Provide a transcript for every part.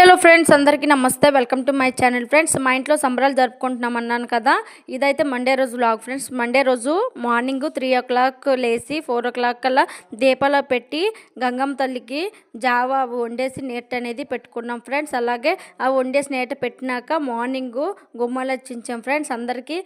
Hello friends, అందరికీ నమస్తే. Welcome to my channel. Friends, మా ఇంట్లో సంబరాలు జరుపుకుంటున్నాం అన్నాను కదా. ఇదైతే మండే రోజు వ్లాగ్ ఫ్రెండ్స్. మండే రోజు మార్నింగ్ 3 o'clock లేచి 4 o'clock కల్లా దీపాలు పెట్టి గంగమ్మ తల్లికి జావా వండేసి నీట అనేది పెట్టుకున్నాం ఫ్రెండ్స్. అలాగే ఆ వండేసి నీట పెట్టినాక మార్నింగ్ గుమ్మాలు వచ్చించాం ఫ్రెండ్స్. అందరికీ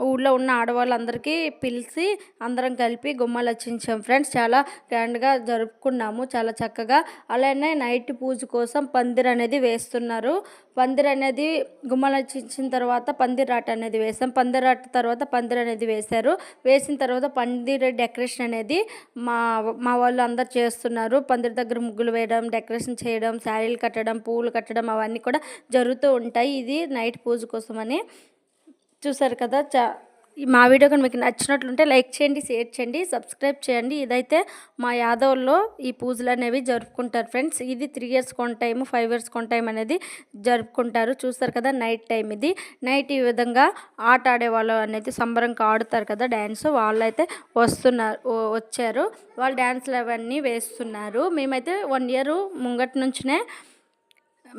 ఊళ్ళో ఉన్న ఆడవాళ్ళందరికీ పిలిచి అందరం కలిపి గుమ్మాలు వచ్చించాం ఫ్రెండ్స్. చాలా గ్రాండ్గా జరుపుకున్నాము, చాలా చక్కగా. అలానే నైట్ పూజ కోసం పందిర్ అనేది వేస్తున్నారు. పందిర్ అనేది గుమ్మలు ఇచ్చిన తర్వాత పందిరాట అనేది వేసాం. పందిరాట తర్వాత పందిర్ అనేది వేశారు. వేసిన తర్వాత పందిర్ డెకరేషన్ అనేది మా వాళ్ళు అందరు చేస్తున్నారు. పందిర్ దగ్గర ముగ్గులు వేయడం, డెకరేషన్ చేయడం, శారీలు కట్టడం, పువ్వులు కట్టడం అవన్నీ కూడా జరుగుతూ ఉంటాయి. ఇది నైట్ పూజ కోసమని. చూసారు కదా. మా వీడియో కానీ మీకు నచ్చినట్లుంటే లైక్ చేయండి, షేర్ చేయండి, సబ్స్క్రైబ్ చేయండి. ఇదైతే మా యాదవ్లో ఈ పూజలు అనేవి జరుపుకుంటారు ఫ్రెండ్స్. ఇది 3 years one time, 5 years one time అనేది జరుపుకుంటారు. చూస్తారు కదా, నైట్ టైం ఇది. నైట్ ఈ విధంగా ఆట ఆడేవాళ్ళు అనేది సంబరంగా ఆడుతారు కదా డ్యాన్స్. వాళ్ళైతే వచ్చారు. వాళ్ళు డ్యాన్స్లు అవన్నీ వేస్తున్నారు. మేమైతే 1 year ముంగటి నుంచినే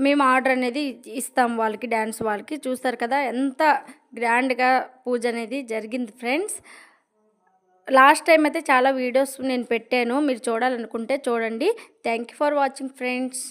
మేము ఆర్డర్ అనేది ఇస్తాం వాళ్ళకి, డ్యాన్స్ వాళ్ళకి. చూస్తారు కదా ఎంత గ్రాండ్గా పూజ అనేది జరిగింది ఫ్రెండ్స్. లాస్ట్ టైం అయితే చాలా వీడియోస్ నేను పెట్టాను, మీరు చూడాలనుకుంటే చూడండి. Thank you for watching friends.